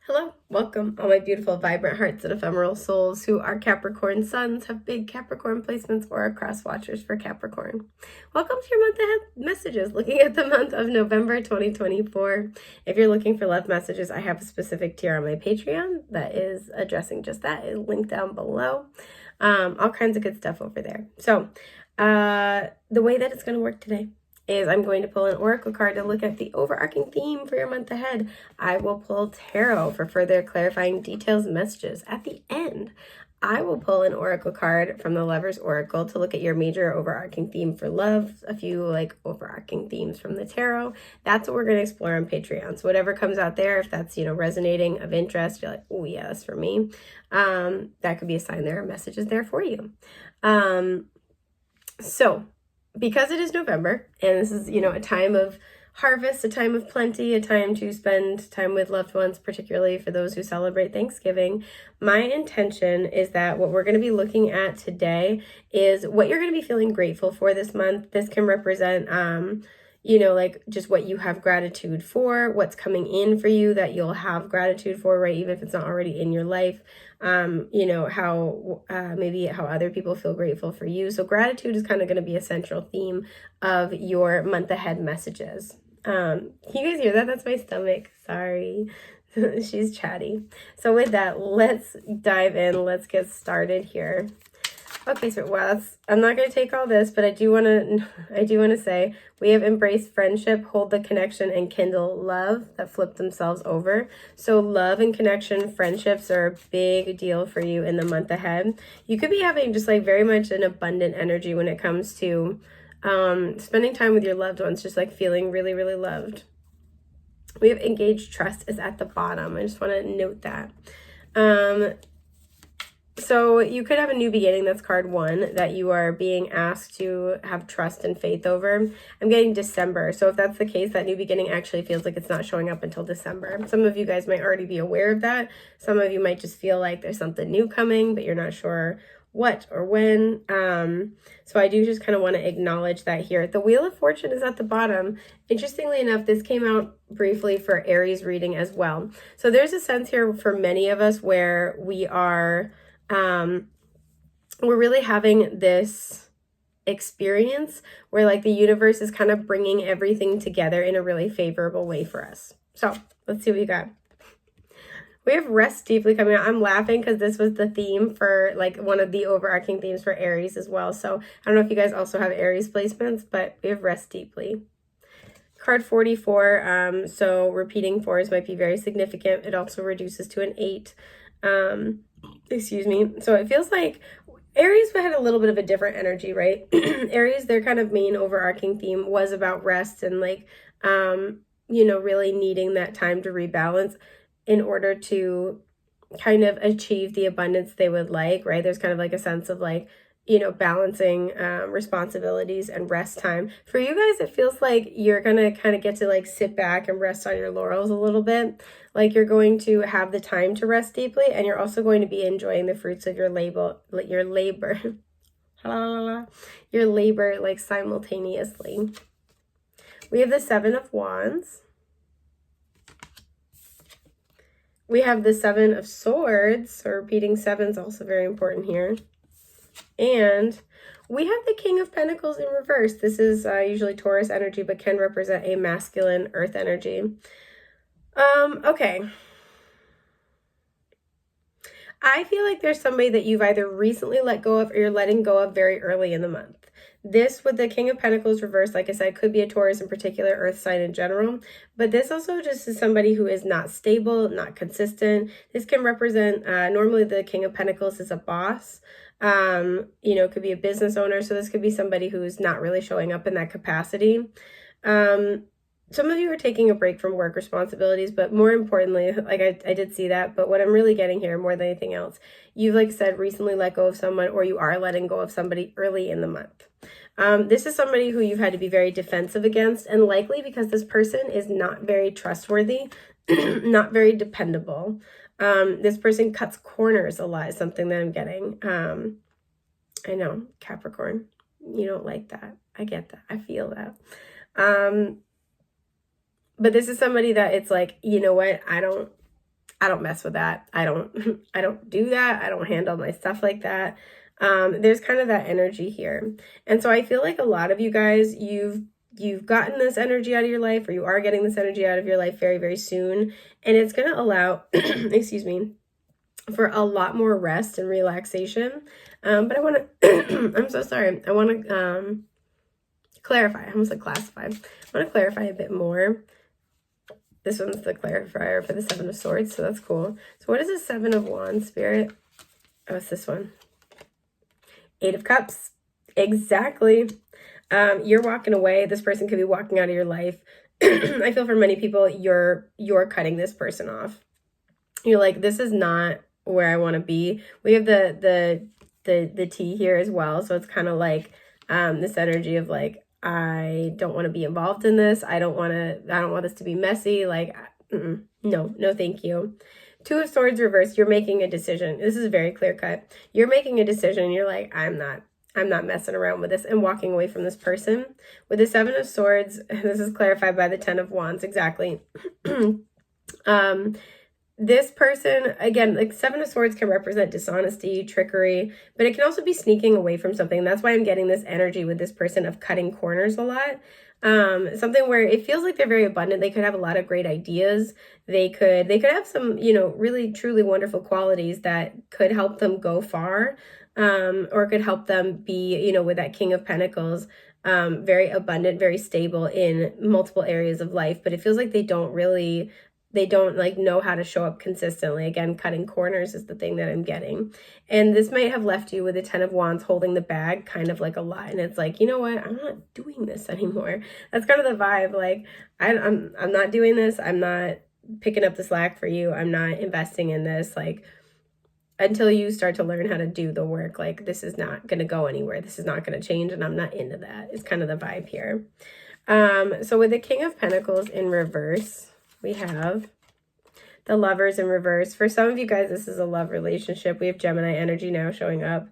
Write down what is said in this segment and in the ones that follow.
Hello, welcome, all my beautiful, vibrant hearts and ephemeral souls who are Capricorn suns, have big Capricorn placements, or are cross watchers for Capricorn. Welcome to your month ahead messages, looking at the month of November 2024. If you're looking for love messages, I have a specific tier on my Patreon that is addressing just that. It's linked down below. All kinds of good stuff over there. So, the way that it's going to work today is I'm going to pull an oracle card to look at the overarching theme for your month ahead. I will pull tarot for further clarifying details and messages. At the end, I will pull an oracle card from the Lover's Oracle to look at your major overarching theme for love, a few overarching themes from the tarot. That's what we're going to explore on Patreon. So whatever comes out there, if that's, resonating, of interest, you're like, oh yeah, that's for me. That could be a sign there are messages there for you. So because it is November, and this is, a time of harvest, a time of plenty, a time to spend time with loved ones, particularly for those who celebrate Thanksgiving, my intention is that what we're going to be looking at today is what you're going to be feeling grateful for this month. This can represent, just what you have gratitude for, what's coming in for you that you'll have gratitude for, right? Even if it's not already in your life. How other people feel grateful for you. So gratitude is kind of going to be a central theme of your month ahead messages. Can you guys hear that? That's my stomach. Sorry. She's chatty. So with that, let's dive in. Let's get started here. Okay, so I'm not going to take all this, but I do want to say we have embraced friendship, hold the connection, and kindle love that flip themselves over. So love and connection, friendships are a big deal for you in the month ahead. You could be having just very much an abundant energy when it comes to spending time with your loved ones, just feeling really, really loved. We have engaged trust is at the bottom. I just want to note that. So you could have a new beginning, that's card 1, that you are being asked to have trust and faith over. I'm getting December. So if that's the case, that new beginning actually feels like it's not showing up until December. Some of you guys might already be aware of that. Some of you might just feel like there's something new coming, but you're not sure what or when. So I do just kind of want to acknowledge that here. The Wheel of Fortune is at the bottom. Interestingly enough, this came out briefly for Aries reading as well. So there's a sense here for many of us where we are... we're really having this experience where the universe is kind of bringing everything together in a really favorable way for us. So let's see what we got. We have rest deeply coming out. I'm laughing because this was the theme for one of the overarching themes for Aries as well. So I don't know if you guys also have Aries placements, but we have rest deeply. Card 44. So repeating 4s might be very significant. It also reduces to an 8. Excuse me. So it feels like Aries had a little bit of a different energy, right? Aries, their kind of main overarching theme was about rest and really needing that time to rebalance in order to kind of achieve the abundance they would like, right? There's kind of a sense of balancing responsibilities and rest time. For you guys, it feels like you're gonna kind of get to sit back and rest on your laurels a little bit. You're going to have the time to rest deeply, and you're also going to be enjoying the fruits of your labor simultaneously. We have the 7 of Wands. We have the 7 of Swords, so repeating 7 is also very important here. And we have the King of Pentacles in reverse. This is usually Taurus energy, but can represent a masculine earth energy. Okay. I feel like there's somebody that you've either recently let go of or you're letting go of very early in the month. This with the King of Pentacles reverse, like I said, could be a Taurus in particular, earth sign in general. But this also just is somebody who is not stable, not consistent. This can represent, normally the King of Pentacles is a boss. It could be a business owner. So this could be somebody who's not really showing up in that capacity. Some of you are taking a break from work responsibilities, but more importantly, I did see that, but what I'm really getting here more than anything else, you've said recently let go of someone, or you are letting go of somebody early in the month. This is somebody who you've had to be very defensive against, and likely because this person is not very trustworthy, not very dependable. This person cuts corners a lot is something that I'm getting. I know, Capricorn, you don't like that. I get that. I feel that. But this is somebody that it's you know what? I don't mess with that. I don't I don't do that. I don't handle my stuff like that. There's kind of that energy here. And so I feel like a lot of you guys, you've gotten this energy out of your life, or you are getting this energy out of your life very, very soon. And it's going to allow, excuse me, for a lot more rest and relaxation. But I want to, I'm so sorry. I want to clarify. I almost said classify. I want to clarify a bit more. This one's the clarifier for the Seven of Swords, so that's cool. So what is the Seven of Wands, Spirit? Oh, it's this one. Eight of Cups. Exactly. You're walking away. This person could be walking out of your life. I feel for many people, you're cutting this person off. You're like, this is not where I want to be. We have the T here as well, so it's kind of like this energy of like, I don't want to be involved in this. I don't want this to be messy. Like, no, thank you. Two of Swords reversed. You're making a decision. This is very clear cut. You're making a decision. You're like, I'm not messing around with this, and walking away from this person. With the Seven of Swords, this is clarified by the Ten of Wands. Exactly. This person, again, like Seven of Swords can represent dishonesty, trickery, but it can also be sneaking away from something. That's why I'm getting this energy with this person of cutting corners a lot. Something where it feels like they're very abundant. They could have a lot of great ideas. They could have some, really, truly wonderful qualities that could help them go far, or could help them be, with that King of Pentacles, very abundant, very stable in multiple areas of life. But it feels like they don't like know how to show up consistently. Again, cutting corners is the thing that I'm getting. And this might have left you with the Ten of Wands holding the bag kind of like a lot. And it's like, you know what? I'm not doing this anymore. That's kind of the vibe. Like, I'm not doing this. I'm not picking up the slack for you. I'm not investing in this. Like, until you start to learn how to do the work, like, this is not going to go anywhere. This is not going to change. And I'm not into that. It's kind of the vibe here. So with the King of Pentacles in reverse, we have the Lovers in reverse. For some of you guys, this is a love relationship. We have Gemini energy now showing up.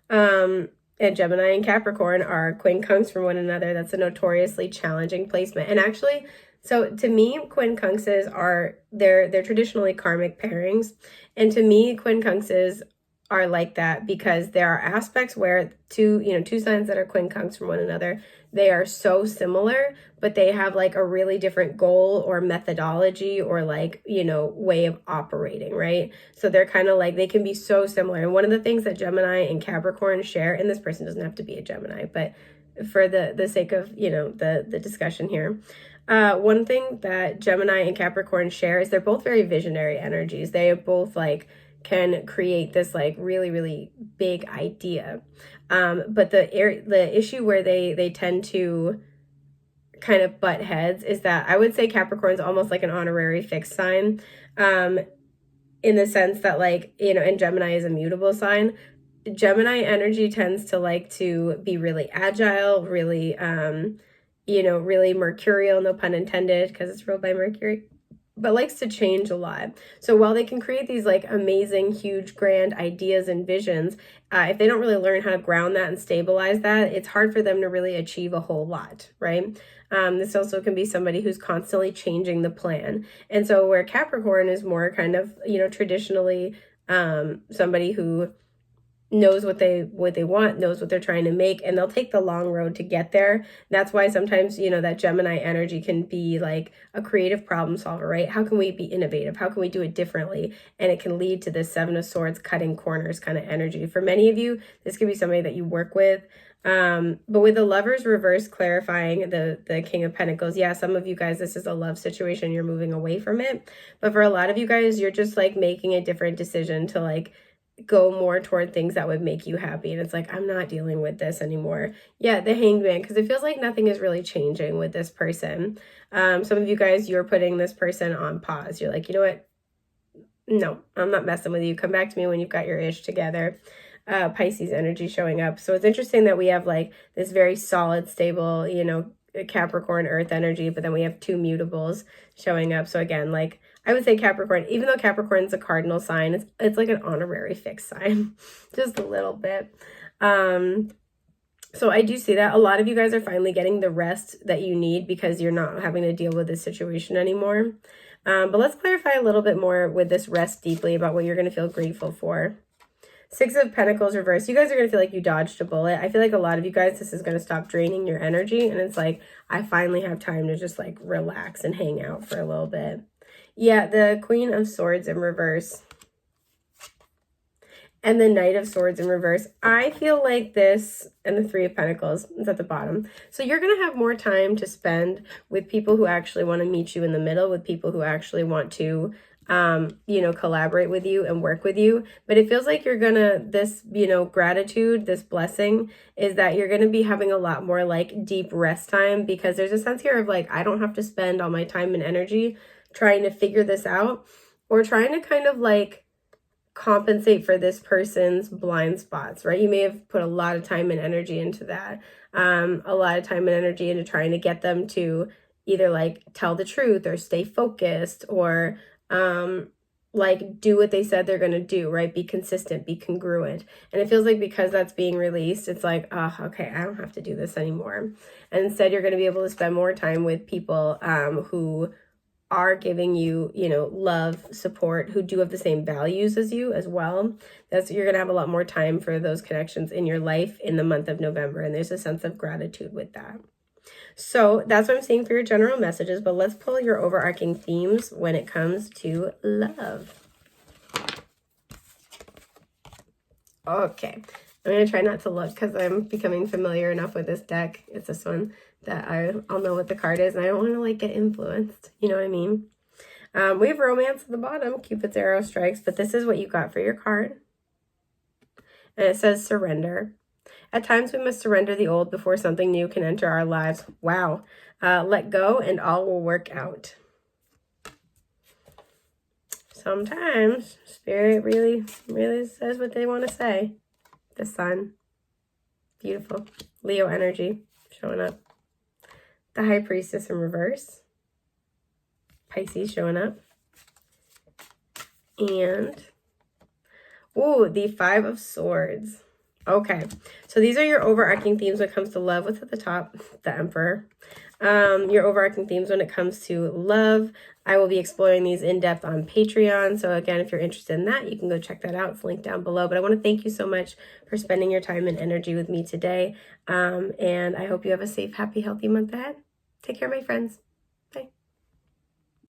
And Gemini and Capricorn are quincunx from one another. That's a notoriously challenging placement. And actually, so to me, quincunxes they're traditionally karmic pairings. And to me, quincunxes are like that because there are aspects where two signs that are quincunx from one another, they are so similar, but they have like a really different goal or methodology or like, way of operating, right? So they're kind of like, they can be so similar. And one of the things that Gemini and Capricorn share, and this person doesn't have to be a Gemini, but for the sake of, the discussion here, one thing that Gemini and Capricorn share is they're both very visionary energies. They both like can create this like really, really big idea. But the issue where they tend to kind of butt heads is that I would say Capricorn's almost like an honorary fixed sign, in the sense that like, and Gemini is a mutable sign. Gemini energy tends to like to be really agile, really, really mercurial, no pun intended, because it's ruled by Mercury, but likes to change a lot. So while they can create these like amazing, huge, grand ideas and visions, if they don't really learn how to ground that and stabilize that, it's hard for them to really achieve a whole lot, right? This also can be somebody who's constantly changing the plan. And so where Capricorn is more kind of, traditionally somebody who knows what they want, knows what they're trying to make, and they'll take the long road to get there. That's why sometimes, that Gemini energy can be like a creative problem solver, right? How can we be innovative? How can we do it differently? And it can lead to this Seven of Swords cutting corners kind of energy. For many of you, this could be somebody that you work with. But with the Lovers reverse clarifying the King of Pentacles, yeah, some of you guys, this is a love situation. You're moving away from it. But for a lot of you guys, you're just like making a different decision to like go more toward things that would make you happy. And it's like, I'm not dealing with this anymore. Yeah, the Hanged Man, because it feels like nothing is really changing with this person. Some of you guys, you're putting this person on pause. You're like, you know what? No, I'm not messing with you. Come back to me when you've got your ish together. Pisces energy showing up. So it's interesting that we have like this very solid, stable, Capricorn earth energy, but then we have two mutables showing up. So again, like I would say Capricorn, even though Capricorn's a cardinal sign, it's like an honorary fixed sign, just a little bit. So I do see that a lot of you guys are finally getting the rest that you need because you're not having to deal with this situation anymore. But let's clarify a little bit more with this rest deeply about what you're going to feel grateful for. Six of Pentacles reversed. You guys are going to feel like you dodged a bullet. I feel like a lot of you guys, this is going to stop draining your energy. And it's like, I finally have time to just like relax and hang out for a little bit. Yeah, the Queen of Swords in reverse. And the Knight of Swords in reverse. I feel like this, and the Three of Pentacles is at the bottom. So you're going to have more time to spend with people who actually want to meet you in the middle, with people who actually want to you know, collaborate with you and work with you. But it feels like you're gonna, this, you know, gratitude, this blessing is that you're gonna be having a lot more like deep rest time, because there's a sense here of like, I don't have to spend all my time and energy trying to figure this out, or trying to kind of like compensate for this person's blind spots, right? You may have put a lot of time and energy into that, a lot of time and energy into trying to get them to either like tell the truth or stay focused, or like do what they said they're going to do, right? Be consistent, be congruent. And it feels like because that's being released, it's like, oh, okay, I don't have to do this anymore. And instead, you're going to be able to spend more time with people who are giving you, you know, love, support, who do have the same values as you as well. You're going to have a lot more time for those connections in your life in the month of November. And there's a sense of gratitude with that. So that's what I'm seeing for your general messages, but let's pull your overarching themes when it comes to love. Okay, I'm going to try not to look because I'm becoming familiar enough with this deck. It's this one that I'll know what the card is, and I don't want to like get influenced. You know what I mean? We have romance at the bottom, Cupid's arrow strikes, but this is what you got for your card. And it says surrender. At times we must surrender the old before something new can enter our lives. Wow. Let go and all will work out. Sometimes Spirit really says what they want to say. The Sun. Beautiful. Leo energy showing up. The High Priestess in reverse. Pisces showing up. And, ooh, the Five of Swords. Okay, so these are your overarching themes when it comes to love. What's at the top? The Emperor. Your overarching themes when it comes to love. I will be exploring these in depth on Patreon. So again, if you're interested in that, you can go check that out. It's linked down below. But I want to thank you so much for spending your time and energy with me today. And I hope you have a safe, happy, healthy month ahead. Take care, my friends.